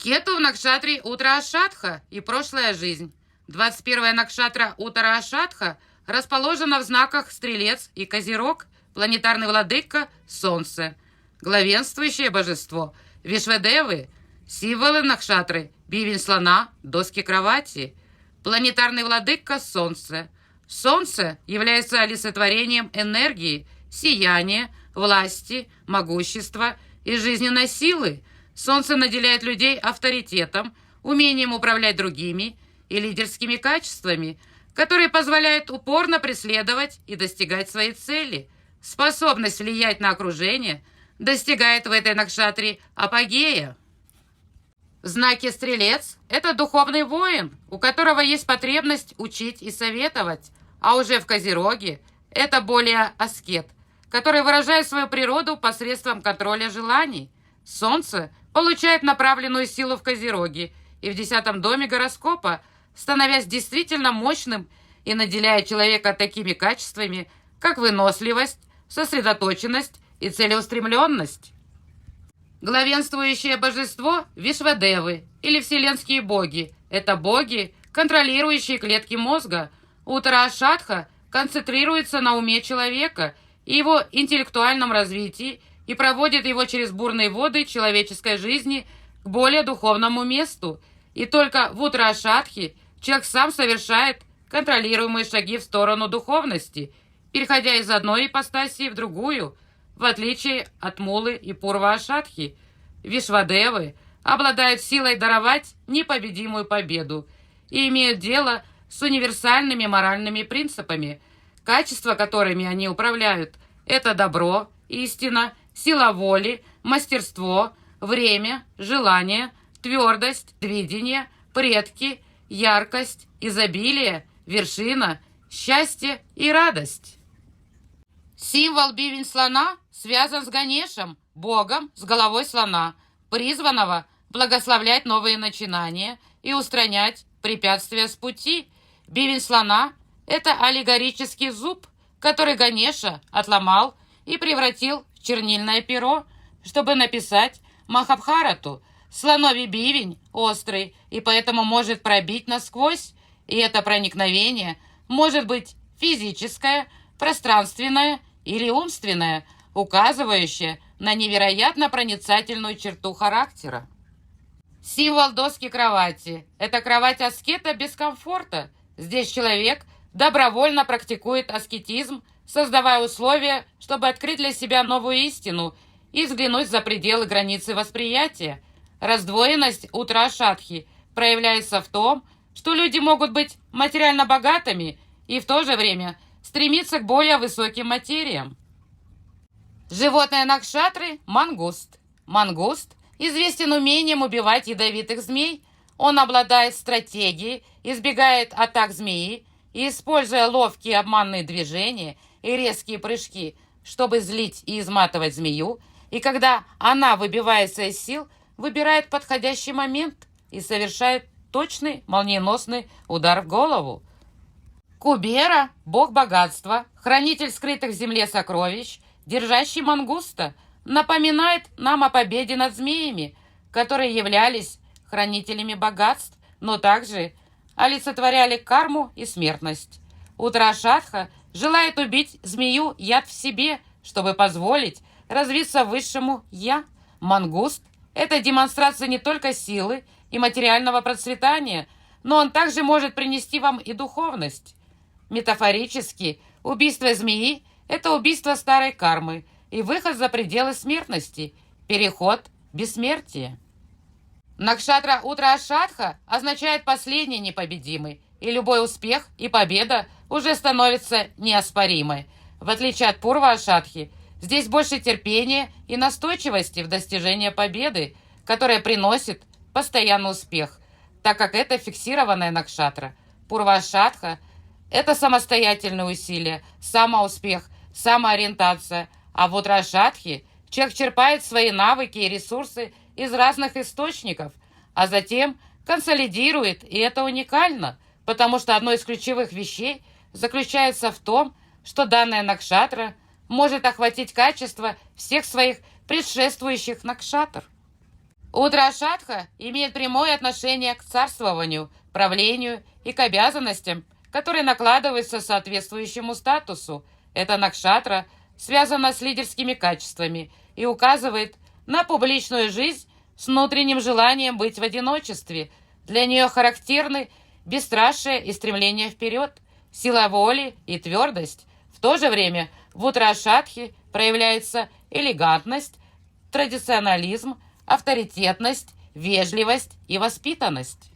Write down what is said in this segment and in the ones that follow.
Кету в Накшатре Утра Ашатха и прошлая жизнь. 21-я Накшатра Утра Ашатха расположена в знаках Стрелец и Козерог, планетарный владыка Солнце, главенствующее божество Вишвадевы, символы Накшатры, бивень слона, доски кровати, планетарный владыка Солнце. Солнце является олицетворением энергии, сияния, власти, могущества и жизненной силы. Солнце наделяет людей авторитетом, умением управлять другими и лидерскими качествами, которые позволяют упорно преследовать и достигать своей цели. Способность влиять на окружение достигает в этой накшатре апогея. В знаке Стрелец – это духовный воин, у которого есть потребность учить и советовать, а уже в Козероге – это более аскет, который выражает свою природу посредством контроля желаний. Солнце получает направленную силу в Козероге и в 10-м доме гороскопа, становясь действительно мощным и наделяя человека такими качествами, как выносливость, сосредоточенность и целеустремленность. Главенствующее божество Вишвадевы или вселенские боги – это боги, контролирующие клетки мозга. Утра Ашатха концентрируется на уме человека и его интеллектуальном развитии и проводит его через бурные воды человеческой жизни к более духовному месту. И только в Утра Ашатхе человек сам совершает контролируемые шаги в сторону духовности, переходя из одной ипостаси в другую, в отличие от Мулы и Пурва Ашатхи. Вишвадевы обладают силой даровать непобедимую победу и имеют дело с универсальными моральными принципами, качества которыми они управляют – это добро, истина, сила воли, мастерство, время, желание, твердость, видение, предки, яркость, изобилие, вершина, счастье и радость. Символ бивень слона связан с Ганешем, богом с головой слона, призванного благословлять новые начинания и устранять препятствия с пути. Бивень слона – это аллегорический зуб, который Ганеша отломал и превратил в чернильное перо, чтобы написать Махабхарату. Слоновий бивень острый и поэтому может пробить насквозь, и это проникновение может быть физическое, пространственное или умственное, указывающее на невероятно проницательную черту характера. Символ доски кровати – это кровать аскета без комфорта. Здесь человек добровольно практикует аскетизм, создавая условия, чтобы открыть для себя новую истину и взглянуть за пределы границы восприятия. Раздвоенность Утра Ашатхи проявляется в том, что люди могут быть материально богатыми и в то же время стремиться к более высоким материям. Животное Накшатры – мангуст. Мангуст известен умением убивать ядовитых змей. Он обладает стратегией, избегает атак змеи и, используя ловкие обманные движения и резкие прыжки, чтобы злить и изматывать змею, и когда она выбивается из сил, выбирает подходящий момент и совершает точный молниеносный удар в голову. Кубера – бог богатства, хранитель скрытых в земле сокровищ, держащий мангуста, напоминает нам о победе над змеями, которые являлись хранителями богатств, но также олицетворяли карму и смертность. Утра Ашатха желает убить змею яд в себе, чтобы позволить развиться высшему «я». Мангуст – это демонстрация не только силы и материального процветания, но он также может принести вам и духовность. Метафорически, убийство змеи – это убийство старой кармы и выход за пределы смертности, переход бессмертия. Накшатра Утра Ашатха означает последний непобедимый, и любой успех и победа уже становятся неоспоримой. В отличие от Пурва Ашатхи, здесь больше терпения и настойчивости в достижении победы, которая приносит постоянный успех, так как это фиксированная накшатра. Пурва Ашатха – это самостоятельные усилия, самоуспех, самоориентация, а в Утра Ашатхе человек черпает свои навыки и ресурсы из разных источников, а затем консолидирует, и это уникально, потому что одно из ключевых вещей заключается в том, что данная накшатра может охватить качество всех своих предшествующих накшатр. Утра-шатха имеет прямое отношение к царствованию, правлению и к обязанностям, которые накладываются соответствующему статусу. Эта накшатра связана с лидерскими качествами и указывает на публичную жизнь с внутренним желанием быть в одиночестве. Для нее характерны бесстрашие и стремление вперед, сила воли и твердость. В то же время в Утра-шатхе проявляется элегантность, традиционализм, авторитетность, вежливость и воспитанность.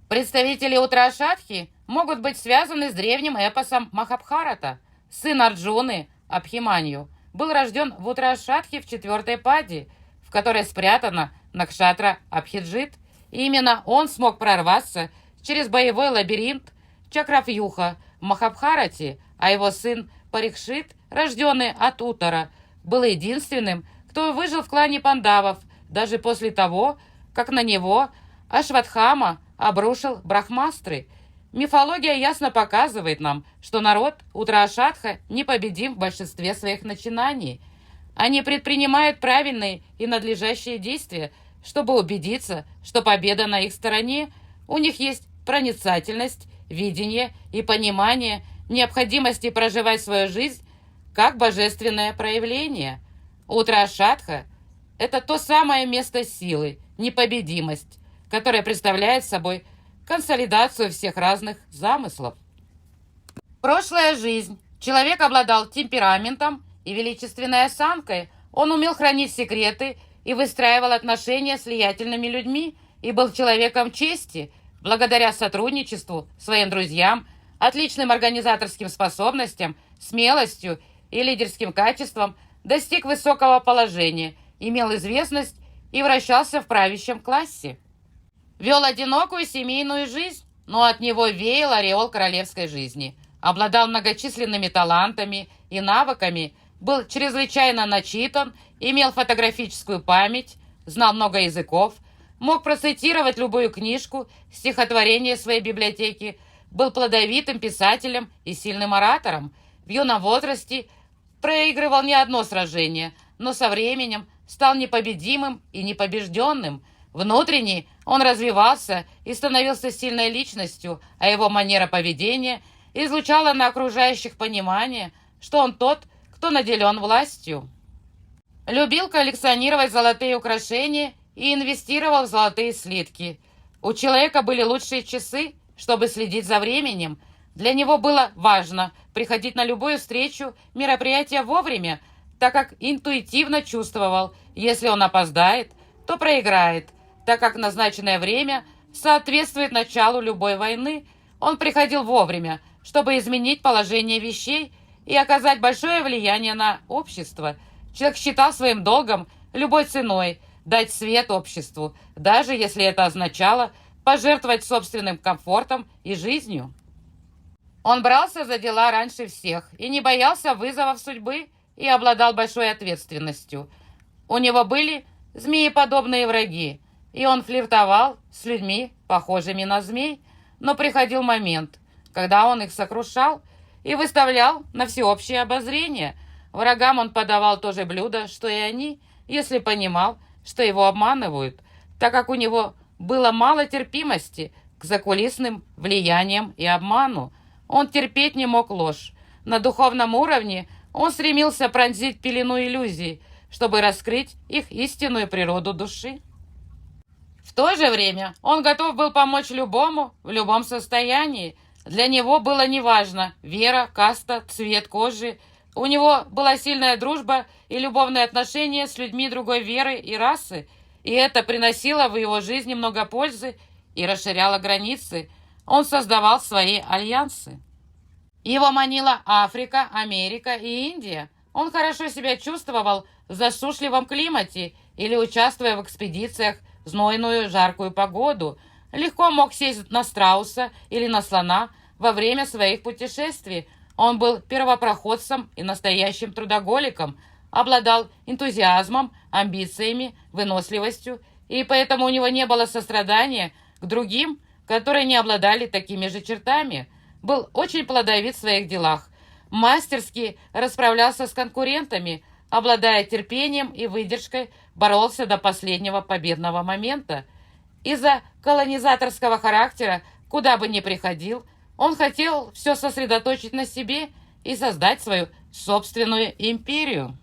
Представители Утра-шатхи могут быть связаны с древним эпосом Махабхарата. Сын Арджуны, Абхиманью, был рожден в Утра-шатхе в 4-й паде, в которой спрятана накшатра Абхиджит. И именно он смог прорваться через боевой лабиринт Чакравьюха в Махабхарате, а его сын Парикшит, рожденный от Утара, был единственным, кто выжил в клане пандавов, даже после того, как на него Ашватхама обрушил брахмастры. Мифология ясно показывает нам, что народ Утра-шатха непобедим в большинстве своих начинаний. Они предпринимают правильные и надлежащие действия, чтобы убедиться, что победа на их стороне. У них есть проницательность, видение и понимание необходимости проживать свою жизнь как божественное проявление. Утра-шатха – это то самое место силы, непобедимость, которое представляет собой консолидацию всех разных замыслов. Прошлая жизнь. Человек обладал темпераментом и величественной осанкой. Он умел хранить секреты и выстраивал отношения с влиятельными людьми и был человеком чести, благодаря сотрудничеству, своим друзьям, отличным организаторским способностям, смелостью и лидерским качествам достиг высокого положения, имел известность и вращался в правящем классе. Вел одинокую семейную жизнь, но от него веял ореол королевской жизни. Обладал многочисленными талантами и навыками, был чрезвычайно начитан, имел фотографическую память, знал много языков, мог процитировать любую книжку, стихотворение своей библиотеки, был плодовитым писателем и сильным оратором. В юном возрасте проигрывал не одно сражение, но со временем стал непобедимым и непобежденным. Внутренне он развивался и становился сильной личностью, а его манера поведения излучала на окружающих понимание, что он тот, кто наделен властью. Любил коллекционировать золотые украшения и инвестировал в золотые слитки. У человека были лучшие часы, чтобы следить за временем. Для него было важно приходить на любую встречу, мероприятие вовремя, так как интуитивно чувствовал, если он опоздает, то проиграет, так как назначенное время соответствует началу любой войны. Он приходил вовремя, чтобы изменить положение вещей и оказать большое влияние на общество. Человек считал своим долгом любой ценой дать свет обществу, даже если это означало пожертвовать собственным комфортом и жизнью. Он брался за дела раньше всех и не боялся вызовов судьбы и обладал большой ответственностью. У него были змееподобные враги, и он флиртовал с людьми, похожими на змей, но приходил момент, когда он их сокрушал и выставлял на всеобщее обозрение. Врагам он подавал то же блюдо, что и они, если понимал, что его обманывают, так как у него было мало терпимости к закулисным влияниям и обману. Он терпеть не мог ложь. На духовном уровне он стремился пронзить пелену иллюзий, чтобы раскрыть их истинную природу души. В то же время он готов был помочь любому в любом состоянии. Для него было неважно вера, каста, цвет кожи. У него была сильная дружба и любовные отношения с людьми другой веры и расы, и это приносило в его жизни много пользы и расширяло границы. Он создавал свои альянсы. Его манила Африка, Америка и Индия. Он хорошо себя чувствовал в засушливом климате или участвуя в экспедициях в знойную жаркую погоду. Легко мог сесть на страуса или на слона во время своих путешествий. Он был первопроходцем и настоящим трудоголиком, обладал энтузиазмом, амбициями, выносливостью, и поэтому у него не было сострадания к другим, которые не обладали такими же чертами. Был очень плодовит в своих делах, мастерски расправлялся с конкурентами, обладая терпением и выдержкой, боролся до последнего победного момента. Из-за колонизаторского характера, куда бы ни приходил, он хотел все сосредоточить на себе и создать свою собственную империю.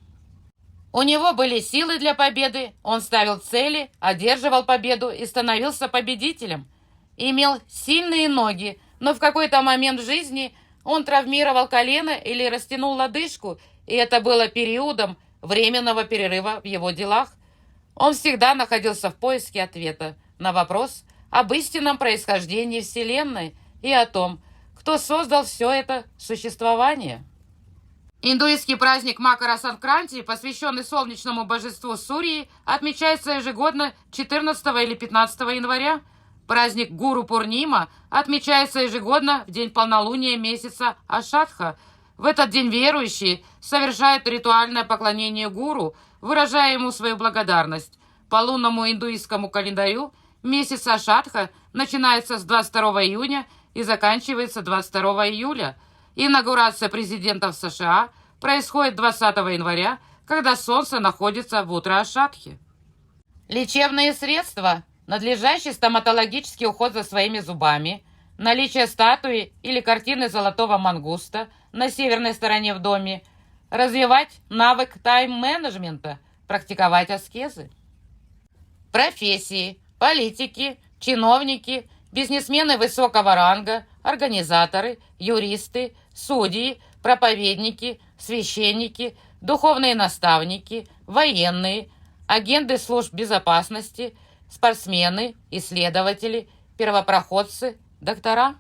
У него были силы для победы, он ставил цели, одерживал победу и становился победителем. Имел сильные ноги, но в какой-то момент жизни он травмировал колено или растянул лодыжку, и это было периодом временного перерыва в его делах. Он всегда находился в поиске ответа на вопрос об истинном происхождении Вселенной и о том, кто создал все это существование. Индуистский праздник Макара-Санкранти, посвященный солнечному божеству Сурьи, отмечается ежегодно 14 или 15 января. Праздник Гуру-Пурнима отмечается ежегодно в день полнолуния месяца Ашадха. В этот день верующие совершают ритуальное поклонение гуру, выражая ему свою благодарность. По лунному индуистскому календарю месяц Ашадха начинается с 22 июня и заканчивается 22 июля. Инаугурация президентов США происходит 20 января, когда Солнце находится в Утра-Ашадхе. Лечебные средства, надлежащий стоматологический уход за своими зубами, наличие статуи или картины золотого мангуста на северной стороне в доме, развивать навык тайм-менеджмента, практиковать аскезы. Профессии, политики, чиновники, бизнесмены высокого ранга, организаторы, юристы, судьи, проповедники, священники, духовные наставники, военные, агенты служб безопасности, спортсмены, исследователи, первопроходцы, доктора.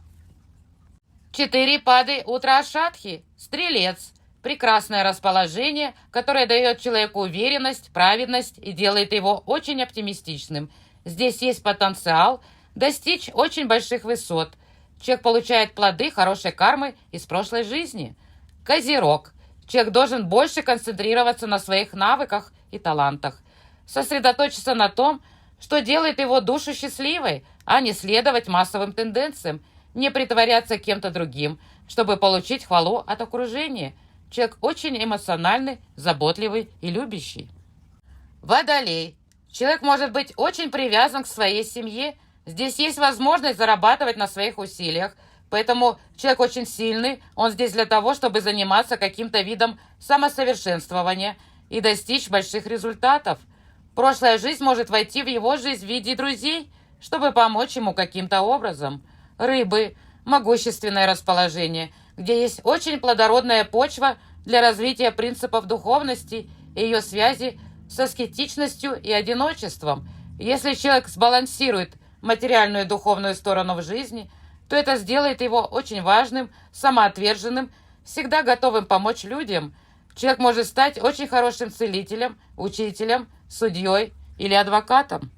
4 пады Утра-Ашадхи. Стрелец. Прекрасное расположение, которое дает человеку уверенность, праведность и делает его очень оптимистичным. Здесь есть потенциал достичь очень больших высот. Человек получает плоды хорошей кармы из прошлой жизни. Козерог. Человек должен больше концентрироваться на своих навыках и талантах. Сосредоточиться на том, что делает его душу счастливой, а не следовать массовым тенденциям, не притворяться кем-то другим, чтобы получить хвалу от окружения. Человек очень эмоциональный, заботливый и любящий. Водолей. Человек может быть очень привязан к своей семье. Здесь есть возможность зарабатывать на своих усилиях, поэтому человек очень сильный, он здесь для того, чтобы заниматься каким-то видом самосовершенствования и достичь больших результатов. Прошлая жизнь может войти в его жизнь в виде друзей, чтобы помочь ему каким-то образом. Рыбы – могущественное расположение, где есть очень плодородная почва для развития принципов духовности и ее связи с аскетичностью и одиночеством. Если человек сбалансирует материальную и духовную сторону в жизни, то это сделает его очень важным, самоотверженным, всегда готовым помочь людям. Человек может стать очень хорошим целителем, учителем, судьей или адвокатом.